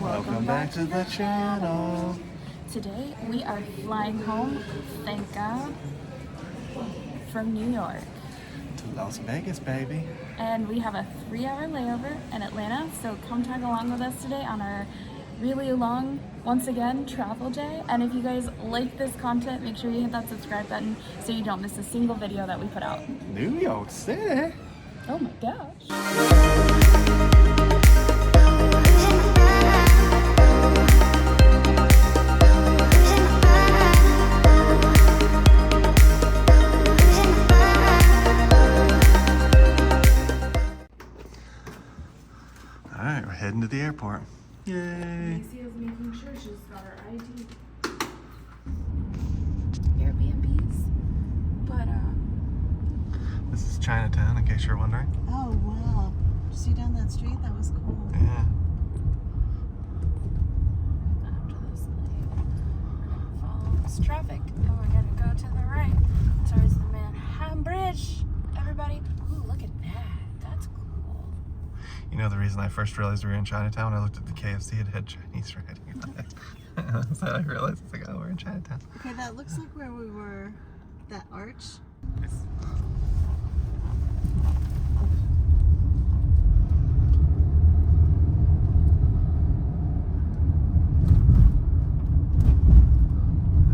Welcome back to the channel. Today we are flying home, thank God, from New York. To Las Vegas, baby. And we have a 3-hour layover in Atlanta, so come tag along with us today on our really long, once again, travel day. And if you guys like this content, make sure you hit that subscribe button so you don't miss a single video that we put out. New York City. Oh my gosh. Alright, we're heading to the airport. Yay! Macy is making sure she's got her ID. Airbnbs. But, This is Chinatown, in case you're wondering. Oh, wow. Did you see down that street? That was cool. Yeah. after this light, we're gonna follow this traffic and we're gonna go to the right towards the Manhattan Bridge. Everybody, ooh, look at that. That's cool. You know the reason I first realized we were in Chinatown? I looked at the KFC, it had Chinese writing on it. So I realized, it's like, oh, we're in Chinatown. Okay, that looks like where we were, that arch.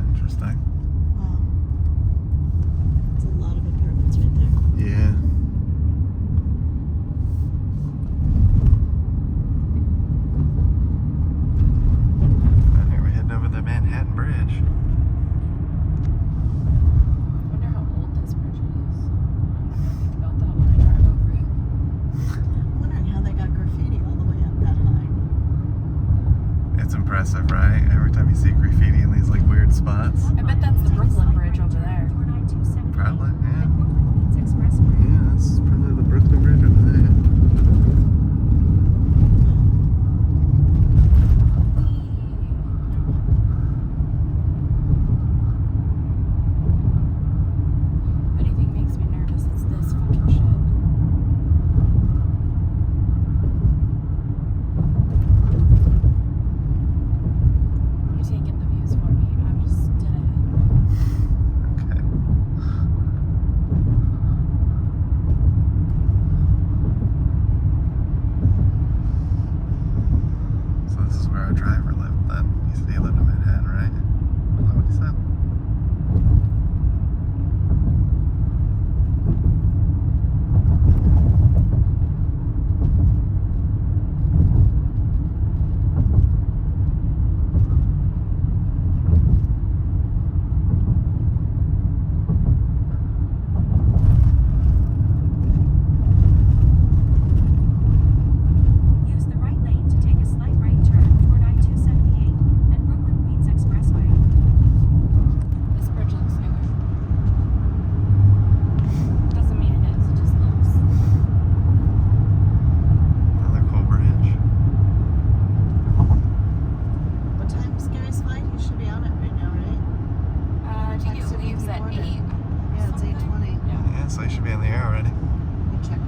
Interesting. Wow. That's a lot of apartments right there. Yeah. Alright, we're heading over the Manhattan Bridge. I wonder how old this bridge is. I'm gonna think about that when I drive over it. I'm wondering how they got graffiti all the way up that high. It's impressive, right? Every time you see graffiti in these like weird spots. I bet that's the Brooklyn Bridge over there. Probably, yeah. Yeah, that's probably the Brooklyn Bridge over there. If anything makes me nervous, it's this fucking shit. You're taking the views for me. I'm just dead ahead. Okay. So this is where our driver lived then. He said he lived in Manhattan, right? Is that what he said? Use the right lane to take a slight right turn toward I-278 and Brooklyn Queens Expressway. This bridge looks newer. Doesn't mean it is, it just looks. Another cool bridge. What time is Gary's flight? He should be on it right now, right? I think it leaves at 8. Yeah, it's 8:20. Yeah, so he should be in the air already. Let me check it.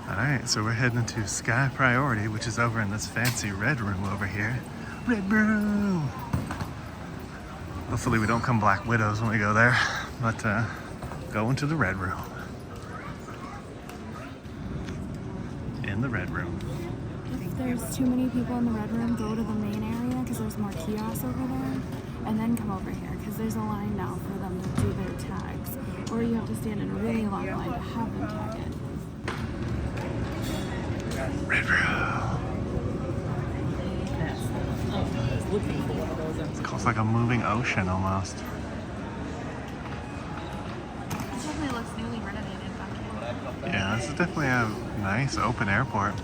Alright, so we're heading into Sky Priority, which is over in this fancy red room over here. Red room! Hopefully we don't come Black Widows when we go there, but going to the red room. In the red room. If there's too many people in the red room, go to the main area because there's more kiosks over there, and then come over here because there's a line now for them to do their tags, or you have to stand in a really long line to have them tag it. Red room. It's like a moving ocean almost. It definitely looks newly renovated back here. Yeah, this is definitely a nice open airport.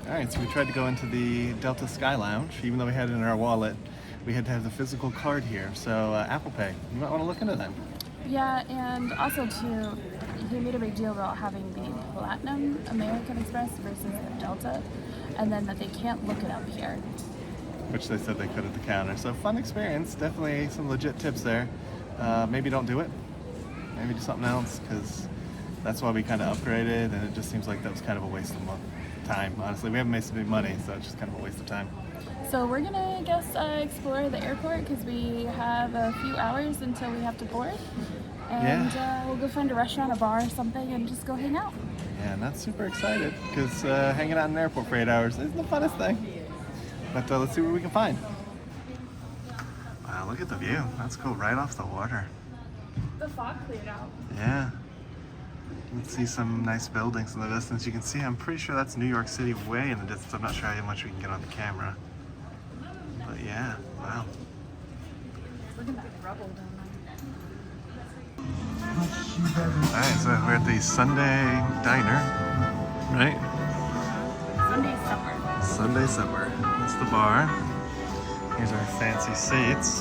Alright, so we tried to go into the Delta Sky Lounge. Even though we had it in our wallet, we had to have the physical card here. So Apple Pay, you might want to look into that. Yeah, and also too, he made a big deal about having the Platinum American Express versus the Delta, and then that they can't look it up here. Which they said they could at the counter. So fun experience, definitely some legit tips there. Maybe don't do it. Maybe do something else, because that's why we kind of upgraded, and it just seems like that was kind of a waste of money. time, honestly. We haven't made any money, so it's just kind of a waste of time. So we're gonna, I guess, explore the airport because we have a few hours until we have to board. And we'll go find a restaurant, a bar or something, and just go hang out. Yeah, not super excited because hanging out in an airport for 8 hours isn't the funnest thing. But let's see what we can find. Wow, look at the view. That's cool, right off the water. The fog cleared out. Yeah. You can see some nice buildings in the distance. You can see, I'm pretty sure that's New York City way in the distance. I'm not sure how much we can get on the camera. But yeah, wow. Look at that rubble down Alright, so we're at the Sunday Diner, right? there. Sunday supper. Sunday supper. That's the bar. Here's our fancy seats.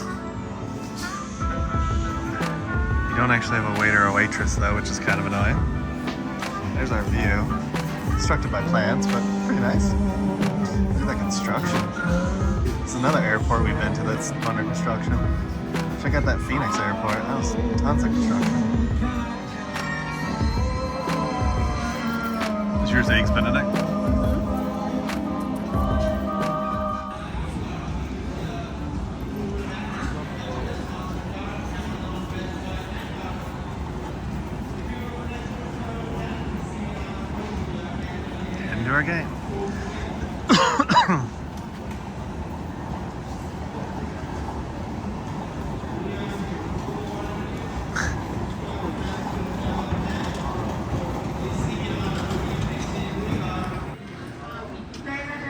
You don't actually have a waiter or waitress though, which is kind of annoying. There's our view. Constructed by plants, but pretty nice. Look at that construction. It's another airport we've been to that's under construction. Check out that Phoenix airport. That was tons of construction. Is yours eggs Benedict? Into our game.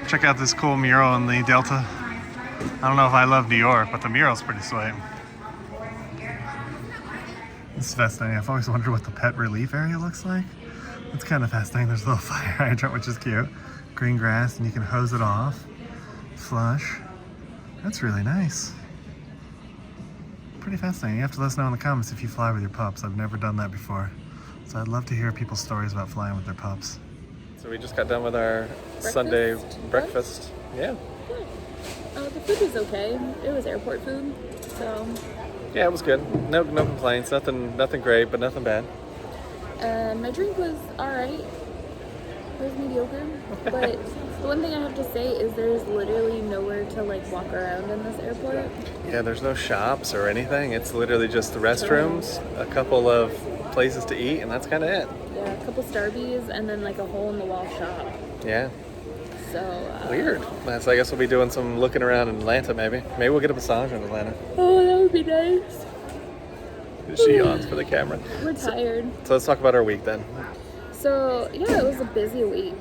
Check out this cool mural in the Delta. I don't know if I love New York, but the mural's pretty sweet. This is fascinating. I've always wondered what the pet relief area looks like. It's kind of fascinating. There's a little fire hydrant, which is cute. Green grass, and you can hose it off. Flush. That's really nice. Pretty fascinating. You have to let us know in the comments if you fly with your pups. I've never done that before. So I'd love to hear people's stories about flying with their pups. So we just got done with our Sunday breakfast. Yeah. The food was okay. It was airport food, so. Yeah, it was good. No complaints. Nothing great, but nothing bad. My drink was alright. It was mediocre. But the one thing I have to say is there's literally nowhere to like walk around in this airport. Yeah, there's no shops or anything. It's literally just the restrooms, a couple of places to eat, and that's kind of it. Yeah, a couple Starbies and then like a hole-in-the-wall shop. Yeah. So weird. So I guess we'll be doing some looking around in Atlanta maybe. Maybe we'll get a massage in Atlanta. Oh, that would be nice. She yawns for the camera. We're tired. So let's talk about our week then. So yeah, it was a busy week.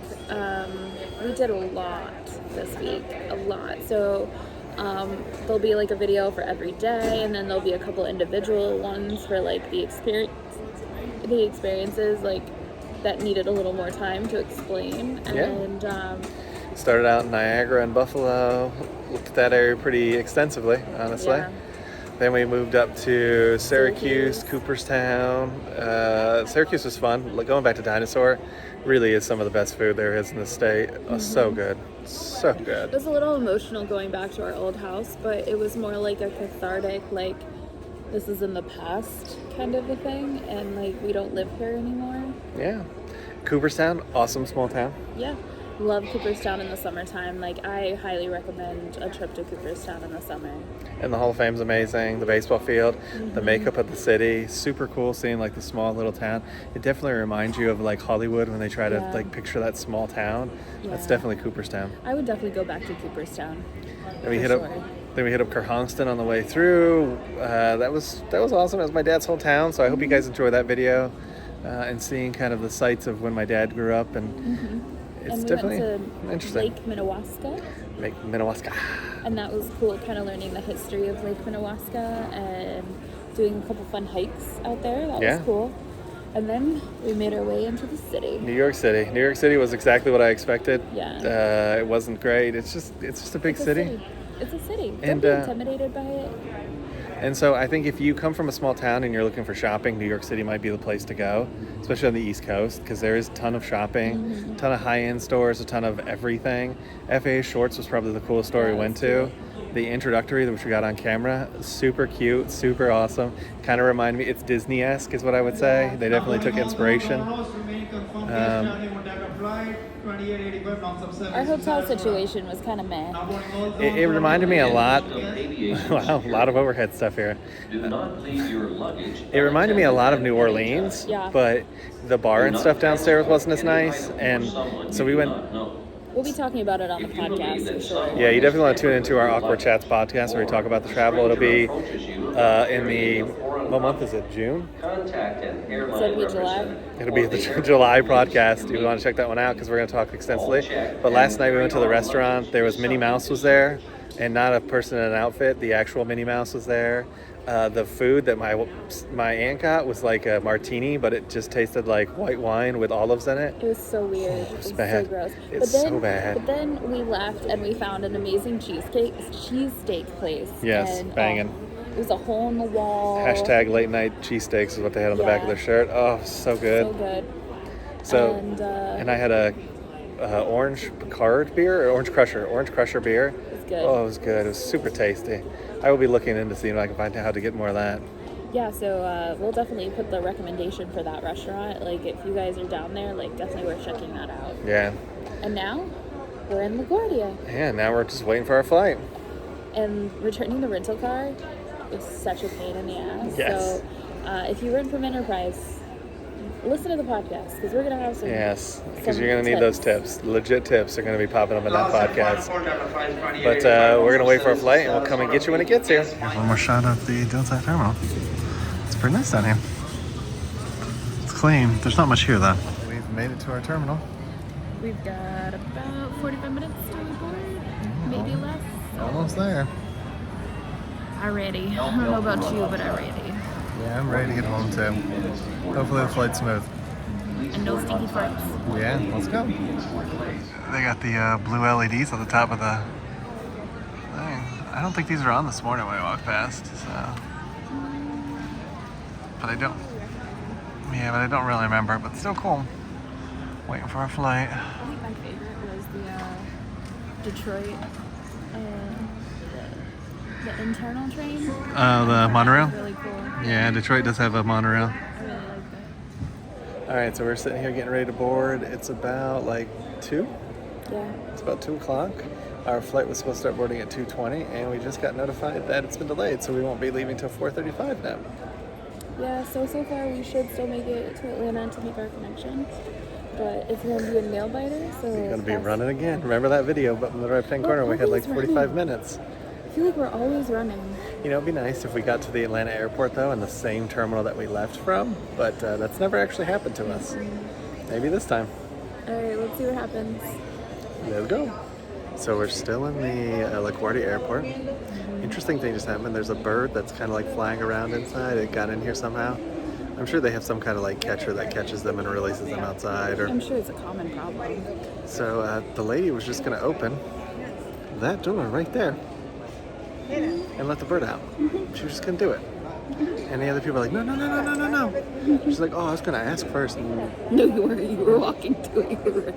We did a lot this week, a lot. So there'll be like a video for every day, and then there'll be a couple individual ones for like the experiences like that needed a little more time to explain. And started out in Niagara and Buffalo, looked at that area pretty extensively, honestly. Yeah. Then we moved up to Syracuse, Cooperstown. Syracuse was fun. Like, going back to Dinosaur really is some of the best food there is in the state. Oh, so good. So good. It was a little emotional going back to our old house, but it was more like a cathartic, like, this is in the past kind of a thing, and like we don't live here anymore. Yeah. Cooperstown, awesome small town. Yeah. Love Cooperstown in the summertime. Like, I highly recommend a trip to Cooperstown in the summer. And the Hall of Fame's amazing. The baseball field, the makeup of the city, super cool seeing like the small little town. It definitely reminds you of like Hollywood when they try to like picture that small town. Yeah. That's definitely Cooperstown. I would definitely go back to Cooperstown. Then we hit up Kerhonkson on the way through. That was awesome. It was my dad's hometown, so I hope you guys enjoy that video and seeing kind of the sights of when my dad grew up, and it's and we definitely went to interesting. Lake Minnewaska. Lake Minnewaska. And that was cool, kind of learning the history of Lake Minnewaska and doing a couple fun hikes out there. That was cool. And then we made our way into the city. New York City. New York City was exactly what I expected. Yeah. It wasn't great. It's just a big city. It's a city. And, Don't be intimidated by it. And so I think if you come from a small town and you're looking for shopping, New York City might be the place to go, especially on the East Coast, because there is a ton of shopping, a ton of high-end stores, a ton of everything. FAA Shorts was probably the coolest store we went to. The introductory, which we got on camera, super cute, super awesome. Kind of reminded me, it's Disney-esque is what I would say. They definitely took inspiration. Our hotel situation was kind of meh. It reminded me a lot. Wow, a lot of overhead stuff here. It reminded me a lot of New Orleans, Yeah. but the bar and stuff downstairs wasn't as nice, and so we went. We'll be talking about it on the podcast for sure. Yeah, you definitely want to tune into our Awkward Chats podcast where we talk about the travel. It'll be in the, what month is it? June? So it'll be July. It'll be the July podcast. You want to check that one out because we're going to talk extensively. But last night we went to the restaurant. There was Minnie Mouse was there, and not a person in an outfit. The actual Minnie Mouse was there. The food that my aunt got was like a martini, but it just tasted like white wine with olives in it. It was so weird. It's It was bad. so gross. It's so bad. But then we left and we found an amazing cheesesteak place. Yes, and, banging. It was a hole in the wall. Hashtag late night cheesesteaks is what they had on the back of their shirt. Oh, so good. So good. So, and I had a orange Picard beer, or orange crusher beer. it was good. Oh, it was good. It was super tasty. I will be looking into seeing if I can find out how to get more of that. Yeah, so we'll definitely put the recommendation for that restaurant. Like, if you guys are down there, like, definitely worth checking that out. Yeah. And now, we're in LaGuardia. Yeah, now we're just waiting for our flight. And returning the rental car was such a pain in the ass. Yes. So, if you rent from Enterprise, listen to the podcast, because we're going to have some Yes, because some you're going to need those tips. Legit tips are going to be popping up in that podcast. But we're going to wait for our flight, and we'll come and get you when it gets here. Here's one more shot of the Delta terminal. It's pretty nice down here. It's clean. There's not much here, though. We've made it to our terminal. We've got about 45 minutes to board, maybe less. Almost there. I'm ready. I don't know about you, but I'm ready. Yeah, I'm ready to get home, too. Hopefully the flight's smooth. And no stinky farts. Yeah, let's go. They got the blue LEDs on the top of the thing. I don't think these are on this morning when I walked past, so. But I don't. Yeah, but I don't really remember, but still cool. Waiting for our flight. I think my favorite was the Detroit, the internal train. Oh, the monorail? Really cool. Yeah, Detroit does have a monorail. I really like that. All right, so we're sitting here getting ready to board. It's about like 2. Yeah. It's about 2 o'clock. Our flight was supposed to start boarding at 2:20, and we just got notified that it's been delayed, so we won't be leaving till 4:35 now. Yeah, so far we should still make it to Atlanta to make our connection. But it's going to be a nail biter, so... We're going to be running again. Remember that video up in the right-hand corner? We had like 45 minutes. I feel like we're always running. You know, it'd be nice if we got to the Atlanta airport, though, in the same terminal that we left from, but that's never actually happened to us. Maybe this time. All right, let's see what happens. Let's go. So we're still in the LaGuardia Airport. Interesting thing just happened. There's a bird that's kind of like flying around inside. It got in here somehow. I'm sure they have some kind of like catcher that catches them and releases them outside. Or I'm sure it's a common problem. so the lady was just going to open that door right there and let the bird out. She was just going to do it. And the other people are like, no. She's like, oh, I was going to ask first. No, you weren't. You were walking to it. You were right.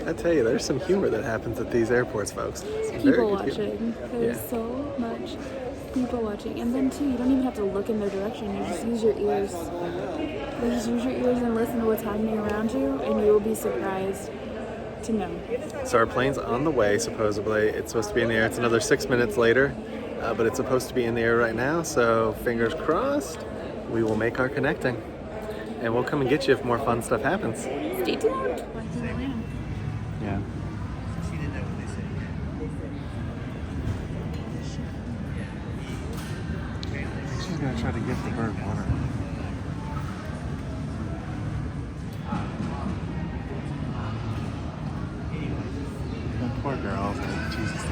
I tell you, there's some humor that happens at these airports, folks. Some very People good humor. watching. There's so much people watching. And then, too, you don't even have to look in their direction. You just use your ears. You just use your ears and listen to what's happening around you, and you will be surprised to know. So our plane's on the way, supposedly. It's supposed to be in the air. It's another 6 minutes later, but it's supposed to be in the air right now. So fingers crossed, we will make our connecting. And we'll come and get you if more fun stuff happens. Stay tuned. Yeah. She's going to try to get the bird water. That poor girl. Jesus,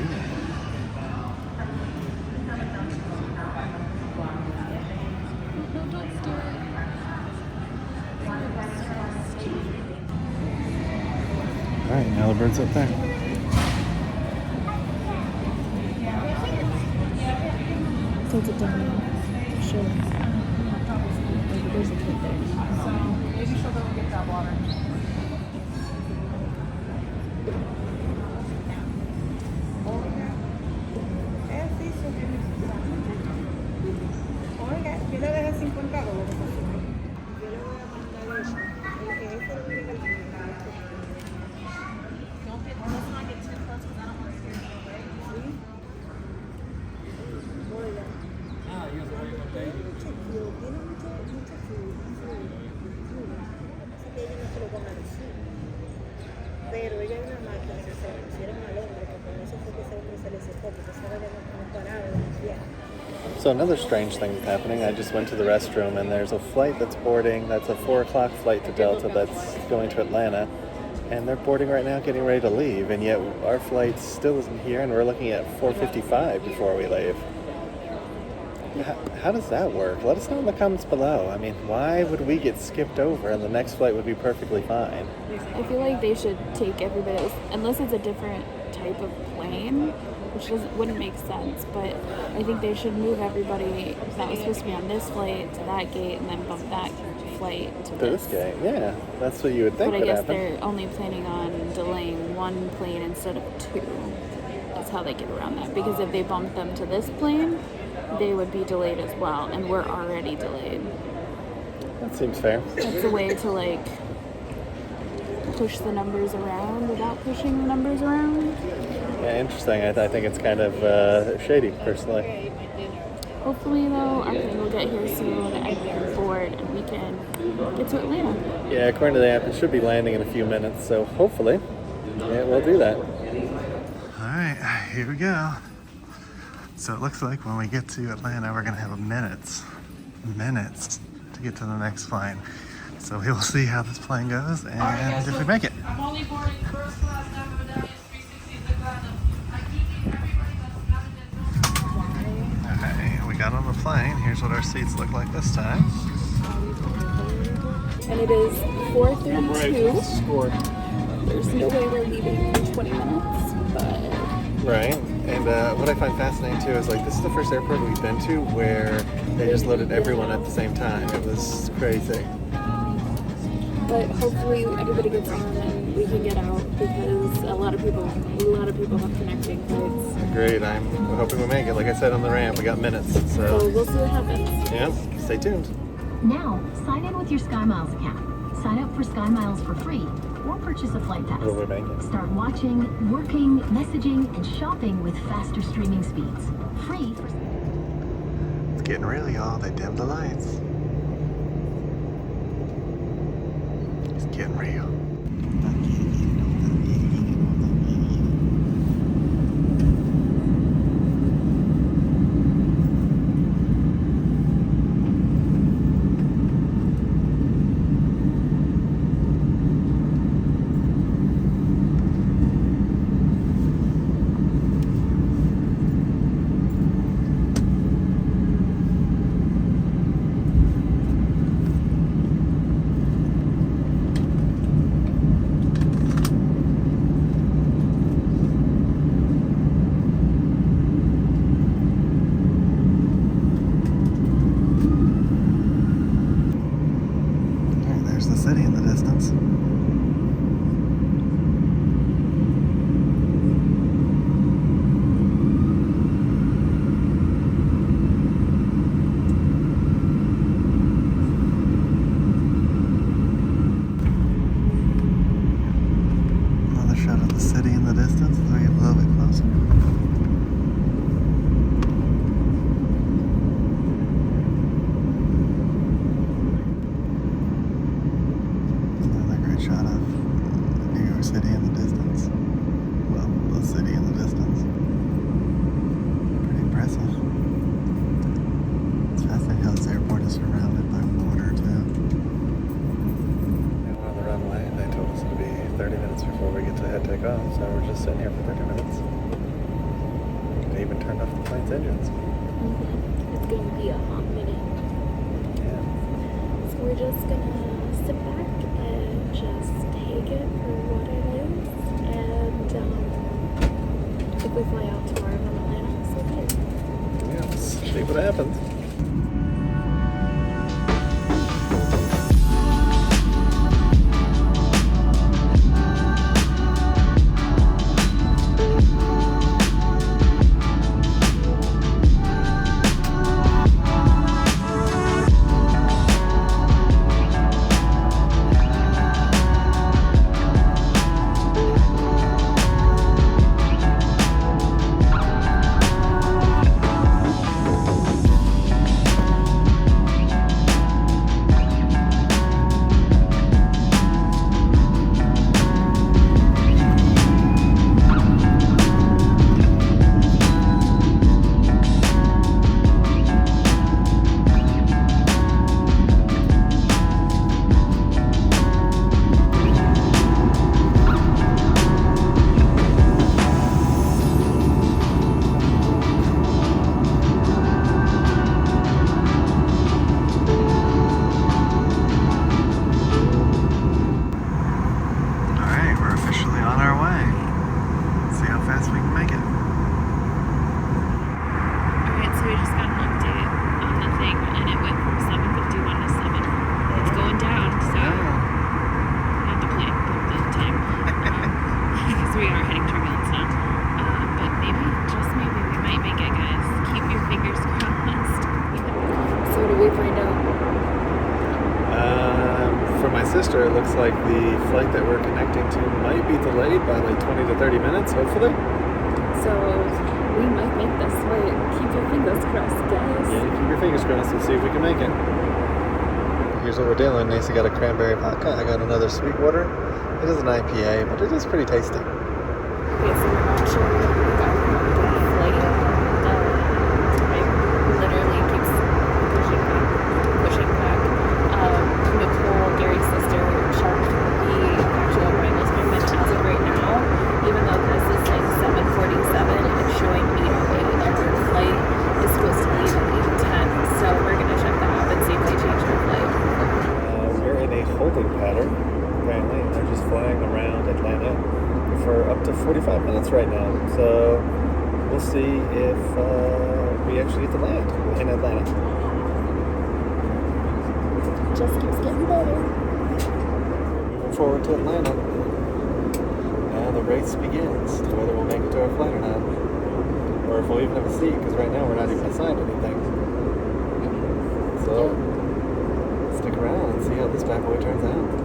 all right, now the bird's up there. Take it down. Sure. There's a kid there. Maybe she'll go get that water. Oiga, yo le dejé $50. Yo le voy a mandar eso. Ese es el Pero ella es una máquina, si se lo pusieron al hombre, que con eso fue que ese hombre se le secó, porque esa era no paraba de limpiar. So another strange thing is happening. I just went to the restroom and there's a flight that's boarding. That's a 4 o'clock flight to Delta that's going to Atlanta. And they're boarding right now, getting ready to leave. And yet our flight still isn't here and we're looking at 4:55 before we leave. How does that work? Let us know in the comments below. I mean, why would we get skipped over and the next flight would be perfectly fine? I feel like they should take everybody else, unless it's a different type of plane, which wouldn't make sense, but I think they should move everybody that was supposed to be on this flight to that gate and then bump that flight to This gate, yeah. That's what you would think But I would guess happen. they're only planning on delaying one plane instead of two. That's how they get around that. Because if they bump them to this plane, they would be delayed as well, and we're already delayed. That seems fair. That's a way to like push the numbers around without pushing the numbers around. Yeah, interesting. I think it's kind of shady, personally. Hopefully, though, our plane will get here soon and board, and we can get to Atlanta. Yeah, according to the app, it should be landing in a few minutes, so hopefully, yeah, we'll do that. All right, here we go. So it looks like when we get to Atlanta, we're gonna have minutes to get to the next plane. So we will see how this plane goes and if we make it. I'm only boarding first class now, medallions 360 Atlanta. I keep everybody that's not in Okay, we got on the plane. Here's what our seats look like this time. And it is 4:32. There's no way we're leaving in 20 minutes, but... Right, and what I find fascinating too is like this is the first airport we've been to where they just loaded everyone at the same time. It was crazy. But hopefully everybody gets on and we can get out because a lot of people have connecting flights. Agreed. I'm hoping we make it. Like I said on the ramp, we got minutes. So So we'll see what happens. yeah, stay tuned. Now, sign in with your SkyMiles account. Sign up for SkyMiles for free or purchase a flight pass. Will we make it? Start watching, working, messaging, and shopping with faster streaming speeds. Free for... It's getting real, y'all. They dimmed the lights. It's getting real. There's the city in the distance. Another shot of the city in the distance as we get a little bit closer. Another great shot of New York City in the distance. Well, the city in the distance. Pretty impressive. It's fascinating how this airport is surrounded by water too. We're on the runway and they told us it'd be 30 minutes before we get to head take off, so we're just sitting here for 30 minutes. They even turned off the plane's engines. It's going to be a hot minute. Yeah. So we're just going to sit back and just take it for what it is. And if we fly out tomorrow from Atlanta, so be it. Yeah, let's see what happens. it might be delayed by like 20 to 30 minutes, hopefully. So we might make this. Wait, keep your fingers crossed, guys. Yeah, keep your fingers crossed and see if we can make it. Here's what we're doing. Nancy got a cranberry vodka. I got another sweet water. It is an IPA, but it is pretty tasty. Okay, so we're not sure we're gonna make our flight. It literally keeps pushing back. Nicole, Gary's sister, checked the actual arrivals moment as of right now. Even though this is like 7:47, it's showing 8:08, and our flight is supposed to leave at 8:10. So we're gonna check the app and see if they changed our flight. We're in a holding pattern, apparently, and they're just flying around Atlanta for up to 45 minutes right now. So we'll see if we actually get to land in Atlanta. Just keeps getting better. Moving forward to Atlanta. Now the race begins to whether we'll make it to our flight or not. Or if we'll even have a seat, because right now we're not even assigned anything. So stick around and see how this bad boy turns out.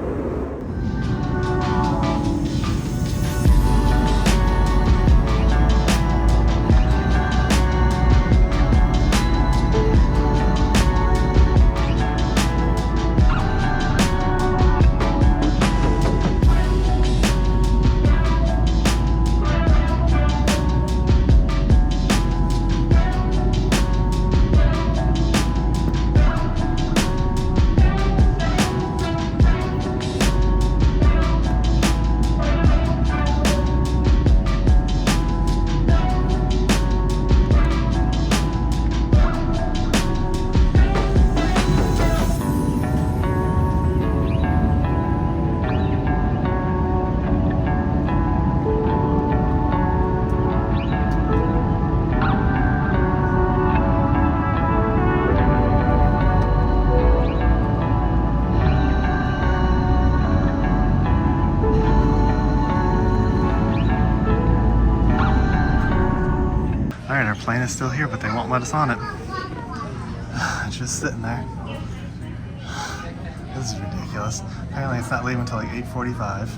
Alright, our plane is still here, but they won't let us on it. It's just sitting there. This is ridiculous. Apparently it's not leaving until like 8:45.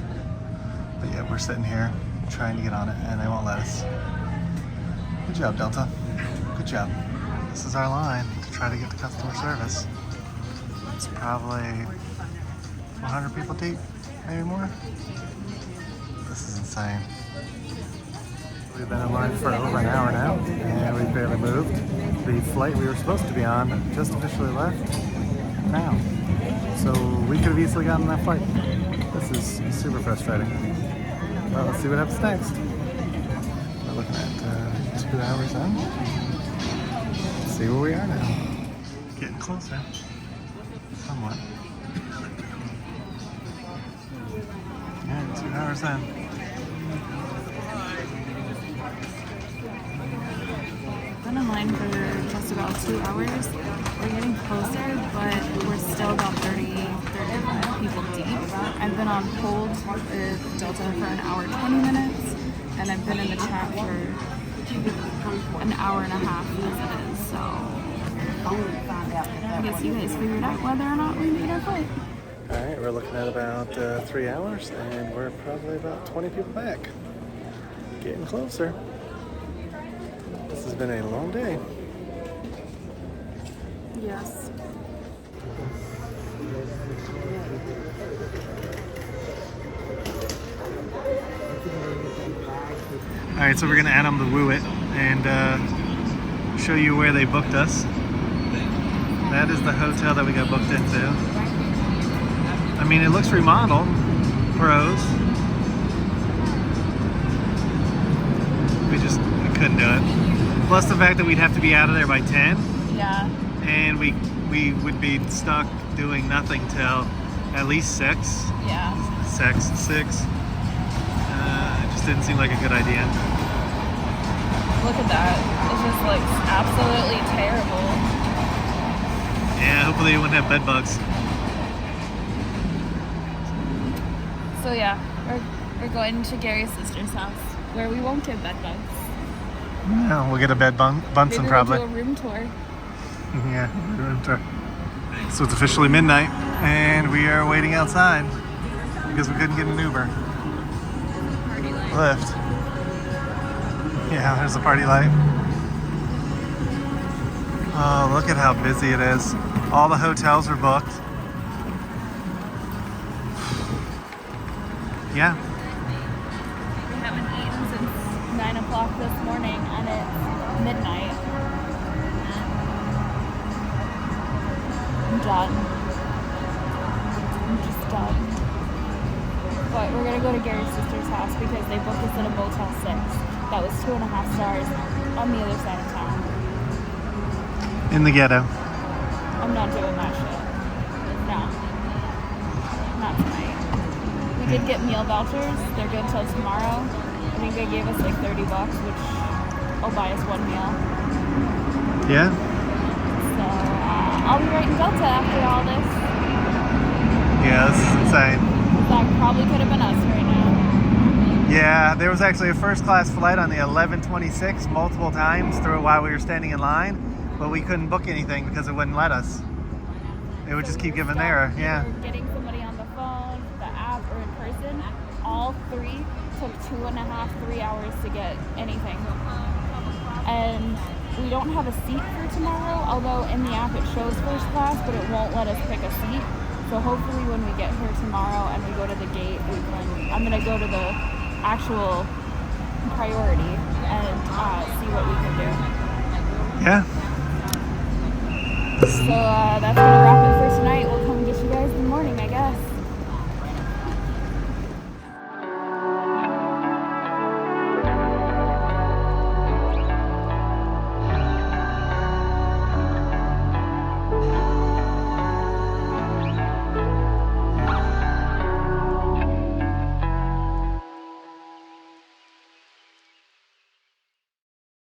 But yeah, we're sitting here trying to get on it and they won't let us. Good job, Delta. Good job. This is our line to try to get to customer service. It's probably 100 people deep, maybe more. This is insane. We've been in line for over an hour now, and we've barely moved. The flight we were supposed to be on just officially left now. So we could have easily gotten that flight. This is super frustrating. Well, let's see what happens next. We're looking at 2 hours in. Let's see where we are now. Getting closer. Somewhat. Yeah, 2 hours in. Been in line for just about 2 hours. We're getting closer, but we're still about 35 people deep. I've been on hold with Delta for an hour 20 minutes, and I've been in the chat for an hour and a half as it is, so I guess you guys figured out whether or not we made our flight. Alright, we're looking at about 3 hours, and we're probably about 20 people back. Getting closer. This has been a long day. Yes. Alright, so we're going to add them to Woo It and show you where they booked us. That is the hotel that we got booked into. I mean, it looks remodeled. Pros. We couldn't do it. Plus the fact that we'd have to be out of there by 10. Yeah. And we would be stuck doing nothing till at least 6. Yeah. 6. It just didn't seem like a good idea. Look at that. It just looks absolutely terrible. Yeah, hopefully it wouldn't have bed bugs. So yeah, we're going to Gary's sister's house where we won't get bed bugs. No, we'll get a bed Bunsen Maybe probably. We'll do a room tour. Yeah, room tour. So it's officially midnight and we are waiting outside because we couldn't get an Uber. lift. Yeah, there's the party light. Oh, look at how busy it is. All the hotels are booked. Yeah. We haven't eaten since 9 o'clock this morning and it's midnight. I'm done. I'm just done. But we're gonna go to Gary's sister's house because they booked us in a Motel 6 that was 2.5 stars on the other side of town. In the ghetto. I'm not doing that shit. No. Not tonight. We did get meal vouchers. They're good till tomorrow. I think they gave us like $30, which will buy us one meal. Yeah? So I'll be right in Delta after all this. Yeah, this is insane. That probably could have been us right now. Yeah, there was actually a first class flight on the 1126 multiple times through while we were standing in line, but we couldn't book anything because it wouldn't let us. It would just keep giving error. Yeah. Either getting somebody on the phone, the app, or in person. All three took 2.5, 3 hours to get anything. And we don't have a seat for tomorrow, although in the app it shows first class, but it won't let us pick a seat. So hopefully when we get here tomorrow and we go to the gate, I'm gonna go to the actual priority and see what we can do. Yeah. So that's gonna wrap it for tonight. We'll come